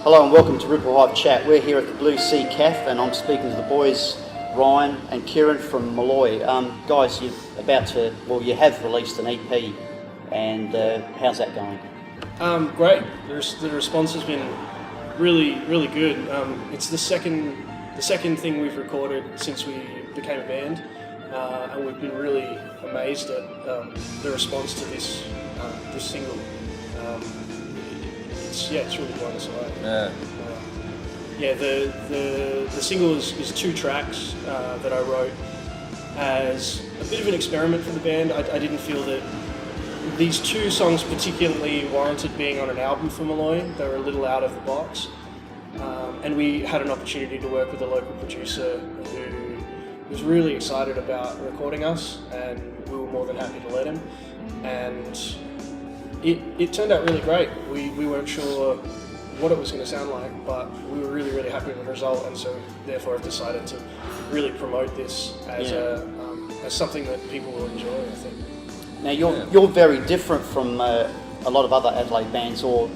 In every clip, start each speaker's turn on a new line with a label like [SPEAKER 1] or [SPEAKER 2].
[SPEAKER 1] Hello and welcome to RippleHive Chat. We're here at the Blue Sea Cafe and I'm speaking to the boys Ryan and Kieren from Molloy. Guys, you have released an EP and how's that going?
[SPEAKER 2] Great. The response has been really good. It's the second thing we've recorded since we became a band, and we've been really amazed at the response to this single. It's really blown us away. The single is 2 tracks that I wrote as a bit of an experiment for the band. I didn't feel that these 2 songs particularly warranted being on an album for Molloy. They were a little out of the box. And we had an opportunity to work with a local producer who was really excited about recording us, and we were more than happy to let him. And it turned out really great. We weren't sure what it was going to sound like, but we were really happy with the result, and so therefore I've decided to really promote this as something that people will enjoy, I think.
[SPEAKER 1] Now you're very different from a lot of other Adelaide bands or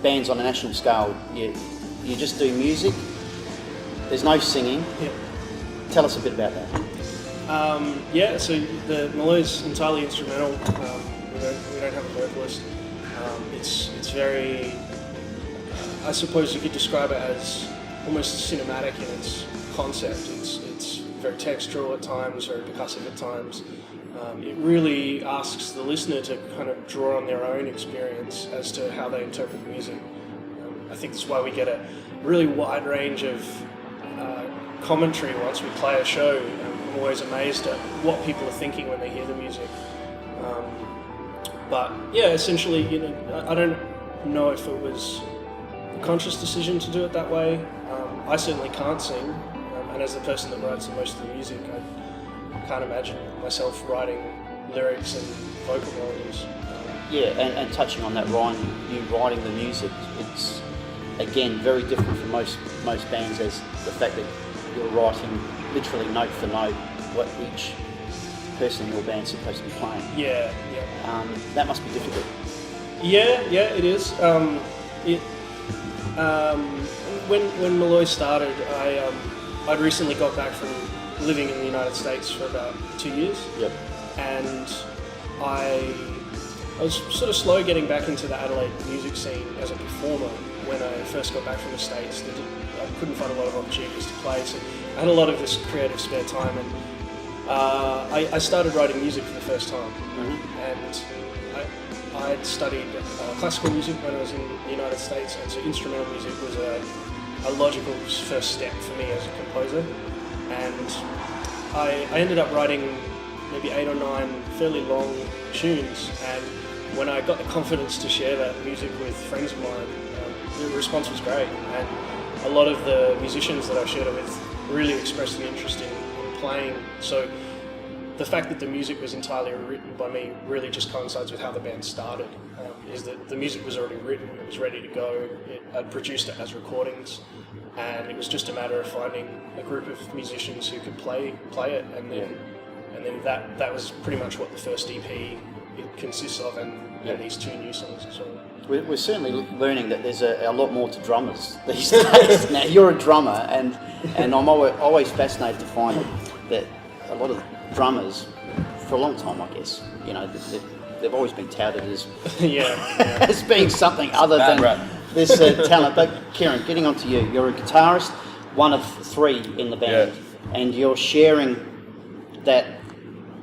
[SPEAKER 1] bands on a national scale. You just do music. There's no singing.
[SPEAKER 2] Yeah.
[SPEAKER 1] Tell us a bit about that.
[SPEAKER 2] So the Molloy's entirely instrumental. We don't have a vocalist. It's very, I suppose you could describe it as almost cinematic in its concept. It's very textural at times, very percussive at times. It really asks the listener to kind of draw on their own experience as to how they interpret the music. I think that's why we get a really wide range of commentary once we play a show. I'm always amazed at what people are thinking when they hear the music. But yeah, essentially, I don't know if it was a conscious decision to do it that way. I certainly can't sing, and as the person that writes most of the music, I can't imagine myself writing lyrics and vocal melodies.
[SPEAKER 1] And touching on that, Ryan, you writing the music, it's again very different from most bands, as the fact that you're writing literally note for note what each person in your band's supposed to be playing.
[SPEAKER 2] Yeah.
[SPEAKER 1] That must be difficult.
[SPEAKER 2] Yeah, it is. When Molloy started, I'd recently got back from living in the United States for about 2 years.
[SPEAKER 1] Yep.
[SPEAKER 2] And I was sort of slow getting back into the Adelaide music scene as a performer when I first got back from the States. I couldn't find a lot of opportunities to play, so I had a lot of this creative spare time, and I started writing music for the first time.
[SPEAKER 1] Mm-hmm.
[SPEAKER 2] And I'd studied classical music when I was in the United States, and so instrumental music was a logical first step for me as a composer. And I ended up writing maybe 8 or 9 fairly long tunes, and when I got the confidence to share that music with friends of mine, the response was great, and a lot of the musicians that I shared it with really expressed an interest in playing. So the fact that the music was entirely written by me really just coincides with how the band started, is that the music was already written, it was ready to go, I'd produced it as recordings, and it was just a matter of finding a group of musicians who could play it, and then that was pretty much what the first EP consists of, and these 2 new songs as well.
[SPEAKER 1] We're certainly learning that there's a lot more to drummers these days. Now you're a drummer, and I'm always fascinated to find that a lot of drummers, for a long time, I guess, they've always been touted as as being something other than this talent. But Kieren, getting on to you, you're a guitarist, one of 3 in the band, and you're sharing that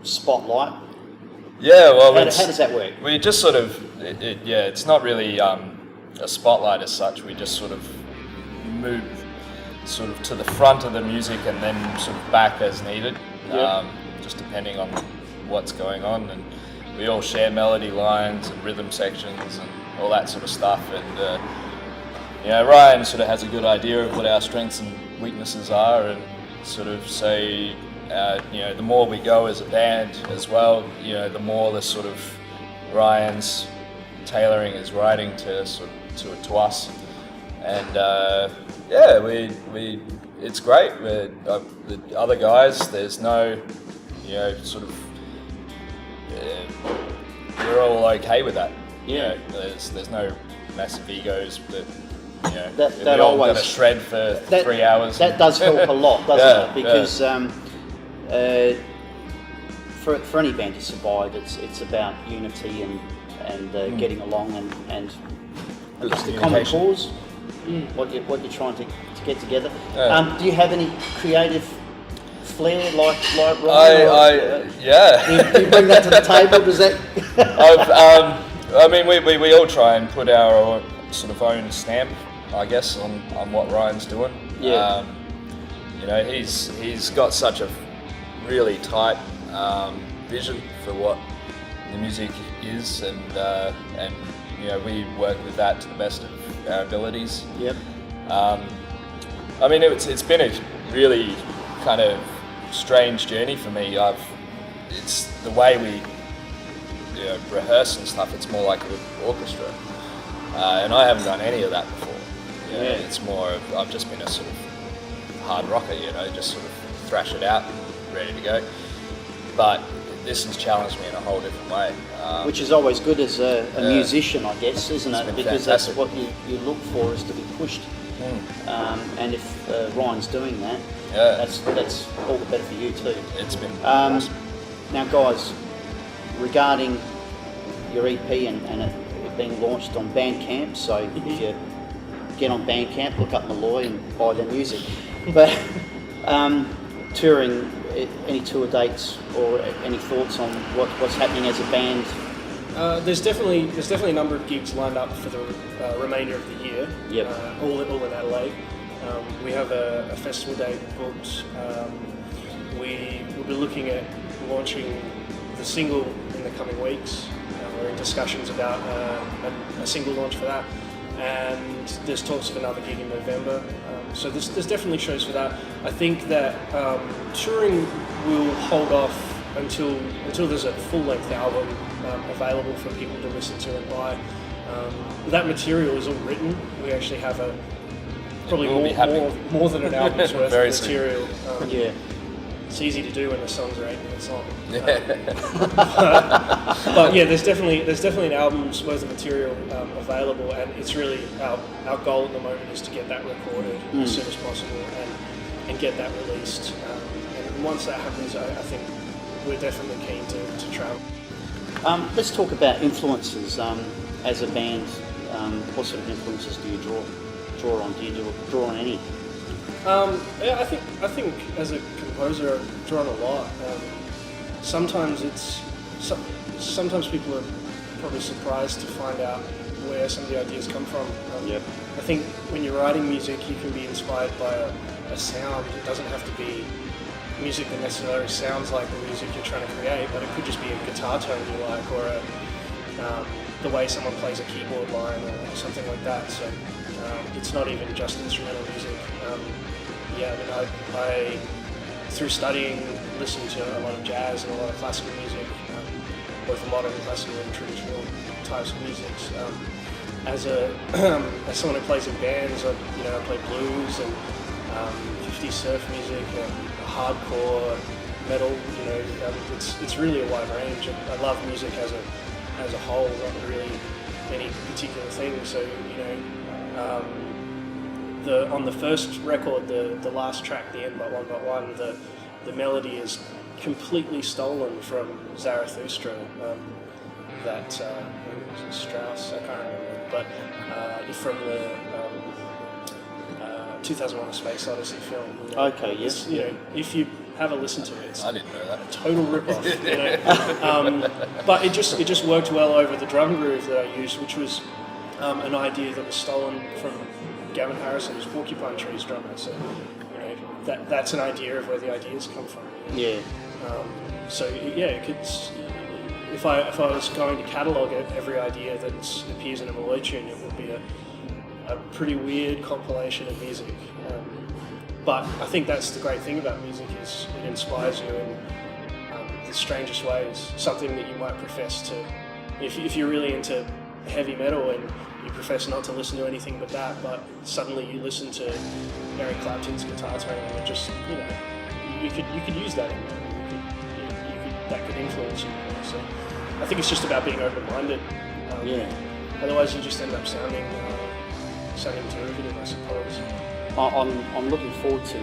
[SPEAKER 1] spotlight.
[SPEAKER 3] Yeah, well,
[SPEAKER 1] how does that work?
[SPEAKER 3] We just sort of, it's not really a spotlight as such. We just sort of move sort of to the front of the music and then sort of back as needed, just depending on what's going on. And we all share melody lines and rhythm sections and all that sort of stuff. And Ryan sort of has a good idea of what our strengths and weaknesses are, and sort of say, the more we go as a band as well, the more the sort of Ryan's tailoring his writing to to us, and we it's great. The other guys, there's no sort of we're all okay with that. There's no massive egos, but You know,
[SPEAKER 1] That
[SPEAKER 3] we all
[SPEAKER 1] always
[SPEAKER 3] got to shred for 3 hours.
[SPEAKER 1] That does help a lot, doesn't it? Because for any band to survive, it's about unity and getting along and I guess the common cause. What you're trying to get together. Do you have any creative flair like Ryan?
[SPEAKER 3] Yeah.
[SPEAKER 1] Do you bring that to the table? Does that?
[SPEAKER 3] I mean, we all try and put our sort of own stamp, I guess, on what Ryan's doing.
[SPEAKER 1] Yeah.
[SPEAKER 3] You know, he's got such a really tight vision for what the music is, and you know, we work with that to the best of our abilities.
[SPEAKER 1] Yep.
[SPEAKER 3] I mean, it's been a really kind of strange journey for me. It's the way we rehearse and stuff. It's more like an orchestra, and I haven't done any of that before. You know, it's more of, I've just been a sort of hard rocker, you know, just sort of thrash it out, ready to go. But this has challenged me in a whole different way.
[SPEAKER 1] Which is always good as a musician, I guess, isn't it? Because
[SPEAKER 3] fantastic.
[SPEAKER 1] that's what you look for, is to be pushed. And if Ryan's doing that, that's all the better for you too.
[SPEAKER 3] It's been awesome.
[SPEAKER 1] Now, guys, regarding your EP and it being launched on Bandcamp, so if you get on Bandcamp, look up Molloy and buy their music. But touring, any tour dates or any thoughts on what's happening as a band?
[SPEAKER 2] There's definitely a number of gigs lined up for the remainder of the year.
[SPEAKER 1] Yep.
[SPEAKER 2] All in Adelaide. We have a festival date booked. We will be looking at launching the single in the coming weeks. We're in discussions about a single launch for that, and there's talks of another gig in November. So there's definitely shows for that. I think that touring will hold off until there's a full-length album available for people to listen to and buy. That material is all written. We actually have probably more than an album's worth of material.
[SPEAKER 1] Yeah.
[SPEAKER 2] It's easy to do when the songs are 8 minutes long. But yeah, there's definitely an album's worth of material available, and it's really our goal at the moment is to get that recorded as soon as possible and get that released. And once that happens, I think we're definitely keen to travel.
[SPEAKER 1] Let's talk about influences. As a band, what sort of influences do you draw on? Do you draw on any?
[SPEAKER 2] Yeah, I think as a composer, I've drawn a lot. Sometimes people are probably surprised to find out where some of the ideas come from. I think when you're writing music, you can be inspired by a sound. It doesn't have to be music that necessarily sounds like the music you're trying to create, but it could just be a guitar tone you like, or the way someone plays a keyboard line or something like that. So it's not even just instrumental music. I through studying, listened to a lot of jazz and a lot of classical music, both modern classical and traditional types of music. As someone who plays in bands, I play blues and 50s surf music and hardcore metal. It's really a wide range. I love music as a whole, not really any particular thing. So on the first record, the last track, the End But One, the melody is completely stolen from Zarathustra. That Strauss, I can't remember, but from the 2001: A Space Odyssey film.
[SPEAKER 1] Okay, yes.
[SPEAKER 2] If you have a listen to it, it's
[SPEAKER 3] I didn't know that.
[SPEAKER 2] a total rip-off. But it just worked well over the drum groove that I used, which was an idea that was stolen from Gavin Harrison, who's Porcupine Tree's drummer. So that's an idea of where the ideas come from.
[SPEAKER 1] Yeah.
[SPEAKER 2] If I was going to catalogue it, every idea that appears in a Molloy tune, it would be a pretty weird compilation of music. But I think that's the great thing about music, is it inspires you in the strangest ways. Something that you might profess to, if you're really into heavy metal and you profess not to listen to anything but that, but suddenly you listen to Eric Clapton's guitar tone and it just, you could use that in there. That could influence you. So I think it's just about being open-minded. Otherwise, you just end up sounding something derivative, I suppose.
[SPEAKER 1] I'm looking forward to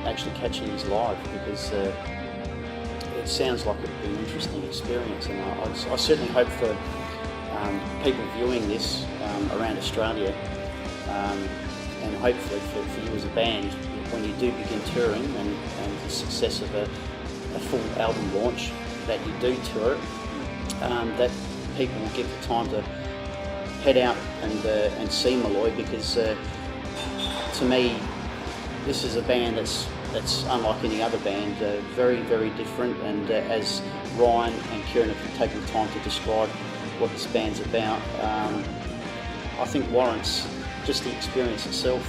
[SPEAKER 1] actually catching these live because it sounds like it'd be an interesting experience, and I certainly hope for people viewing this around Australia, and hopefully for you as a band, when you do begin touring and the success of a full album launch, that you do tour, that people will get the time to head out and see Molloy, because to me this is a band that's unlike any other band, very, very different, and as Ryan and Kieren have taken the time to describe what this band's about, I think warrants just the experience itself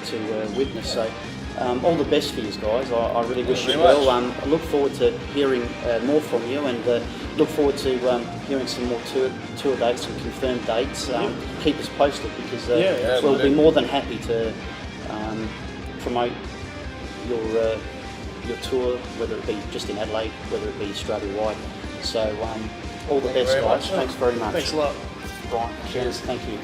[SPEAKER 1] to witness. So all the best for you guys. I really wish you well. I look forward to hearing more from you, and look forward to hearing some more tour dates and confirmed dates. Keep us posted, because we'll be more than happy to promote your tour, whether it be just in Adelaide, whether it be Australia-wide. So all the best, guys. Thanks very much.
[SPEAKER 2] Thanks a lot.
[SPEAKER 1] Right, cheers. Thank you.